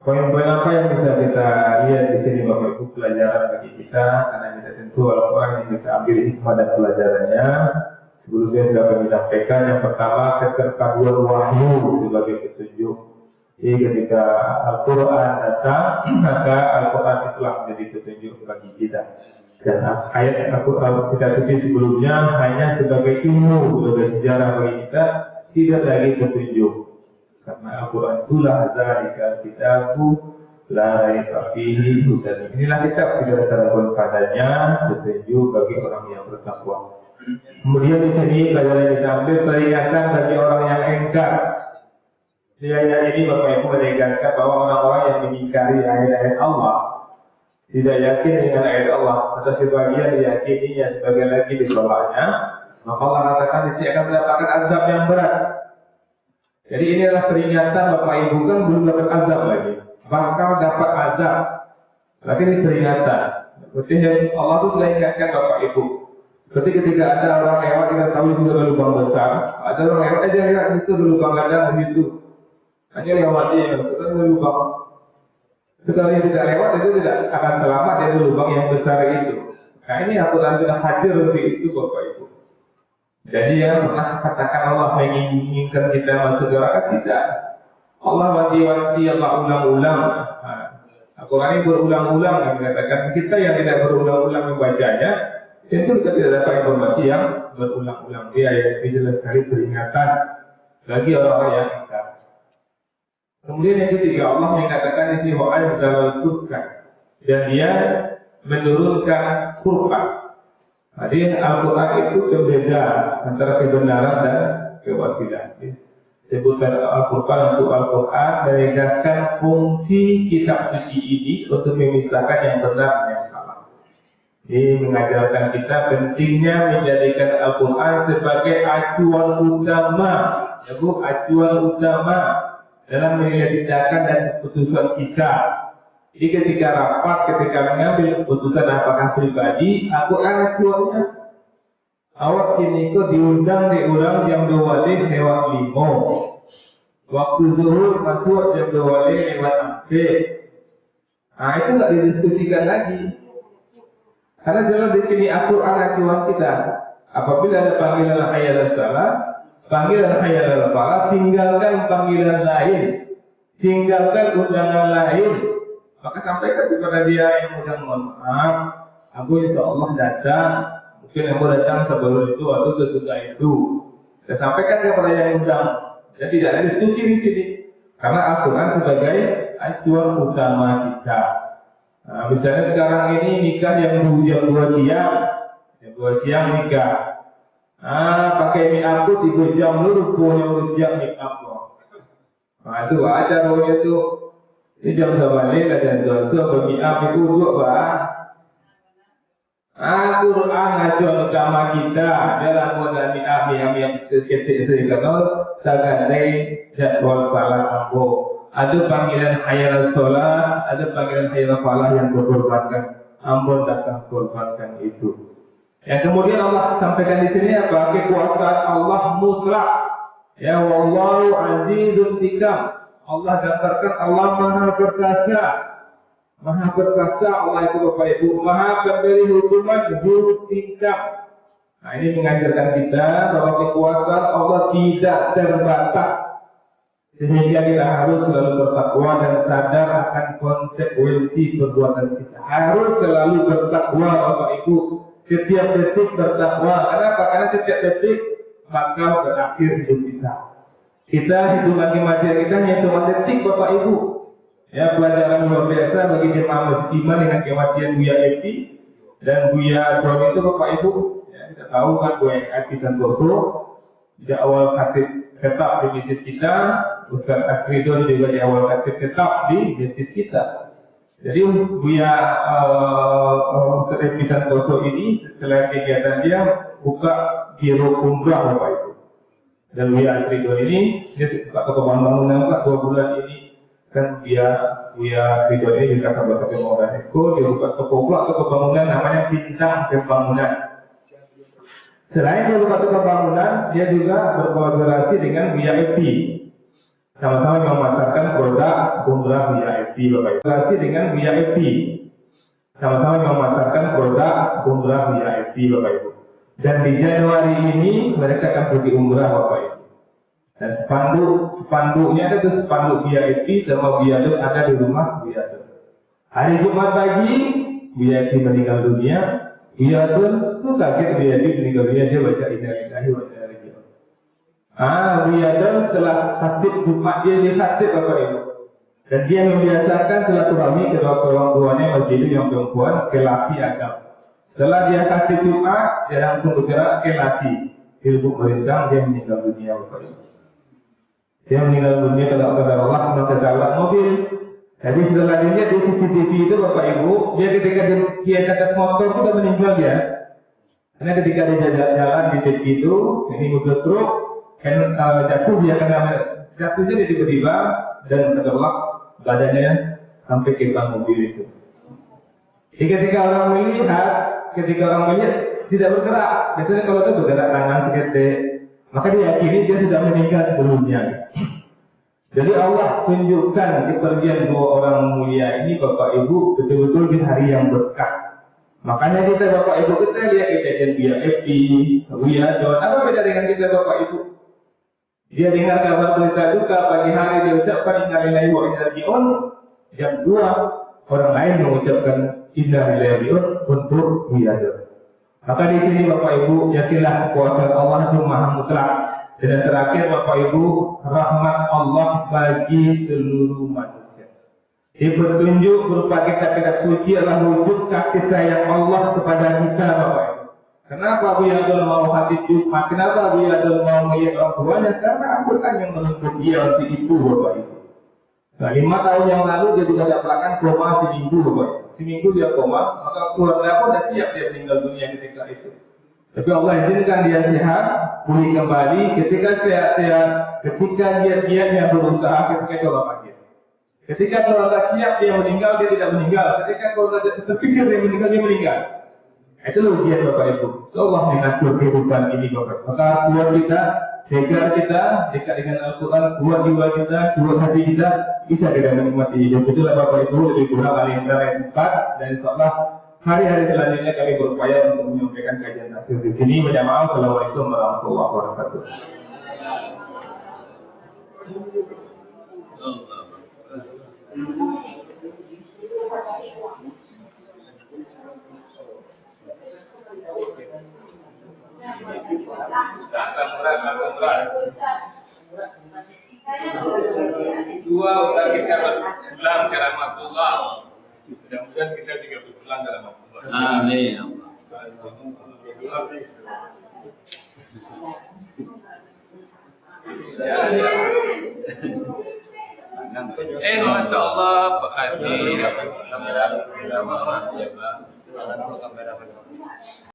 Poin-poin apa yang bisa kita lihat di sini Bapak Ibu pelajaran bagi kita, karena kita tentu Al-Quran yang kita ambil hikmah dan pelajarannya. Sebelumnya sudah kami sampaikan, yang pertama keterpaduan wahyu sebagai petunjuk. Jadi ketika Al-Quran datang, maka Al-Quran itulah menjadi petunjuk bagi kita. Dan ayat Al-Quran kita suci sebelumnya hanya sebagai ilmu, sebagai sejarah bagi kita, tidak lagi petunjuk. Karena Al-Quran itulah zalika kitabu la raiba fihi hudan. Inilah kitab tidak terdapat padanya petunjuk bagi orang yang bertakwa. Kemudian di sini pelajaran kita ambil peringatan bagi orang yang engkar. Di ayat ini Bapak Ibu menegaskan bahwa orang-orang yang mengingkari ayat-ayat Allah, tidak yakin dengan ayat Allah, atau sebagian diyakininya, sebagian lagi ditolaknya, maka Allah katakan di sini akan mendapatkan azab yang berat. Jadi ini adalah peringatan Bapak Ibu, kan belum dapat azab lagi, bakal dapat azab. Tapi ini peringatan. Berarti Allah itu sudah ingatkan Bapak Ibu. Seperti ketika ada orang lewat, kita tahu itu ada lubang besar. Ada orang lewat aja lihat itu ada lubang gadang begitu. Hanya lewati itu kan lubang. Sekali tidak lewat itu tidak akan selamat dari lubang yang besar itu. Nah ini Al-Quran sudah hadir untuk itu Bapak Ibu. Jadi yang pernah katakan Allah menginginkan kita masuk neraka, tidak. Allah wanti-wanti Allah ulang-ulang. Al-Quran ini berulang-ulang yang mengatakan kita yang tidak berulang-ulang membacanya, tentu kita tidak dapat informasi yang berulang-ulang. Dia ayat ini jelas sekali peringatan bagi orang-orang yang ingkar. Kemudian yang ketiga, Allah mengatakan di sini wa'al Qur'an, dan dia menurunkan Quran. Jadi Al-Quran itu berbeda antara kebenaran dan kebatilan. Sebutan Al-Quran untuk Al-Quran menegaskan fungsi kitab suci ini untuk memisahkan yang benar dan yang salah. Ini mengajarkan kita pentingnya menjadikan Al-Quran sebagai acuan utama, acuan utama dalam menilai tindakan dan keputusan kita. Jadi ketika rapat, ketika mengambil keputusan apakah pribadi, Al-Quran acuannya. Awak kini kok diundang jam 2 lewat 5. Waktu zuhur masuk jam 2 lewat 4. Nah itu nggak didiskusikan lagi. Karena jelas di sini Al-Quran acuan kita. Apabila ada panggilan hayya 'alas salat, panggilan hayya 'alal falah, tinggalkan panggilan lain, tinggalkan undangan lain. Maka sampaikan kepada dia yang undang, mohon maaf, aku insya Allah datang. Mungkin aku datang sebelum itu atau sesudah itu. Saya sampaikan kepada yang undang. Jadi tidak ada diskusi di sini. Karena Al-Quran sebagai acuan utama kita. Nah, misalnya sekarang ini nikah yang jam 2 siang, jam 2 siang nikah. Pakai make up 3 jam dulu, yang harus siap make up. Nah itu acaranya itu. Ini jam sebalik dan jam make up itu duduk Al-Quran acuan utama kita dalam mengenai make up yang seketik sekali terkadang jadwal salat ambo. Ada panggilan hayya 'alas salat, ada panggilan hayya 'alal falah yang berkorbankan. Ambo datang korbankan itu. Yang kemudian Allah sampaikan di sini apa? Kekuasaan Allah mutlak. Ya wallahu azizun tikam. Allah gambarkan Allah maha perkasa. Maha perkasa Allah itu Bapak Ibu. Maha pemberi hukuman juru tikam. Nah ini mengajarkan kita bahwa kekuasaan Allah tidak terbatas. Sehingga kita harus selalu bertakwa dan sadar akan konsekuensi perbuatan kita. Harus selalu bertakwa Bapak Ibu. Setiap detik bertakwa. Kenapa? Karena setiap detik bakal berakhir hidup kita. Kita hitungan kematian kita hanya hitungan detik Bapak Ibu. Ya pelajaran luar biasa bagi jemaah masjid iman dengan kematian Buya Epi dan Buya John itu Bapak Ibu. Ya, kita tahu kan Buya Epi Santoso di awal khatib tetap di masjid kita. Ustaz Asridon juga di awal khatib tetap di masjid kita. Jadi Buya Epi Santoso ini setelah kegiatan dia buka biro umrah Bapak Ibu. Dan Buya Asridon ini dia buka toko bangunan 2 bulan ini. Kan Buya Asridon ini juga sahabat Maulana Eko, dia buka toko bangunan namanya Bintang Pembangunan. Selain dia buka toko bangunan, dia juga berkolaborasi dengan Buya Epi. Sama-sama memasarkan produk umrah Buya Epi. VIP Bapak Ibu. Relasi dengan VIP. Sama-sama memasarkan produk umrah VIP Bapak Ibu. Dan di Januari ini mereka akan pergi umrah Bapak Ibu. Dan spanduknya itu spanduk VIP sama biadab ada di rumah biadab. Hari Jumat pagi VIP meninggal dunia, biadab tuh kaget VIP meninggal dunia, dia baca innalillahi wa inna ilaihi raji'un. Biadab setelah sakit Jumat dia sakit Bapak Ibu. Dan dia membiasakan silaturahmi kedua orang tuanya masjid yang perempuan kelasi agama. Setelah dia kasih Jumat, dia langsung bergerak kelasi. Ilmu berendang dia meninggal dunia Bapak Ibu. Dia meninggal dunia kalau Allah maka dalam mobil. Jadi setelah dia lihat di CCTV itu Bapak Ibu, dia ketika dia ke atas motor sudah meninggal dia. Karena ketika dia jalan di titik itu, ini mobil truk, jatuh dia kena jatuhnya dia tiba-tiba dan tergelak badannya sampai ke ban mobil itu. Jadi ketika orang melihat tidak bergerak. Biasanya kalau itu bergerak tangan seketik, maka diyakini dia sudah meninggal sebelumnya. Jadi Allah tunjukkan kepergian dua orang mulia ini Bapak Ibu betul-betul di hari yang berkah. Makanya kita Bapak Ibu kita lihat kejadian VIP, John. Apa beda dengan kita Bapak Ibu? Dia dengar kabar berita duka pagi hari dia ucapkan innalillahi wa inna ilaihi raji'un. Jam 2 orang lain mengucapkan innalillahi wa inna ilaihi raji'un untuk John. Maka di sini Bapak Ibu yakinlah kekuasaan Allah itu maha mutlak. Dan terakhir Bapak Ibu, rahmat Allah bagi seluruh manusia. Di petunjuk berupa kitab-kitab suci adalah wujud kasih sayang Allah kepada kita Bapak Ibu. Kenapa Abu Yadul mau hati Jumat? Kenapa Abu Yadul mau melihat orang tuanya? Karena Al-Quran yang menuntut dia untuk itu Bapak Ibu. Nah 5 tahun yang lalu dia juga dapatkan koma seminggu Bapak Ibu. Seminggu dia koma, maka keluarga pun sudah siap dia meninggal dunia ketika itu. Tapi Allah izinkan dia sehat, pulih kembali. Ketika sehat-sehat, ketika dia berusaha, ketika itu Allah panggil. Ketika keluarga siap dia meninggal, dia tidak meninggal. Ketika keluarga terpikir dia meninggal. Itu ujian Bapak Ibu. Allah mengatur kehidupan ini Bapak Ibu. Maka kuat kita, segar kita, dekat dengan Al-Quran, kuat jiwa kita, kuat hati kita, bisa kita menikmati hidup. Itulah Bapak Ibu lebih kurang antara yang 4 dan insyaallah hari-hari selanjutnya kami berupaya untuk menyampaikan kajian tafsir di sini. Mohon maaf. Assalamualaikum warahmatullahi wabarakatuh. Dua Ustaz kita berpulang ke rahmatullah. Mudah-mudahan kita juga berpulang ke rahmatullah. Amin. Masya Allah Pak Haji.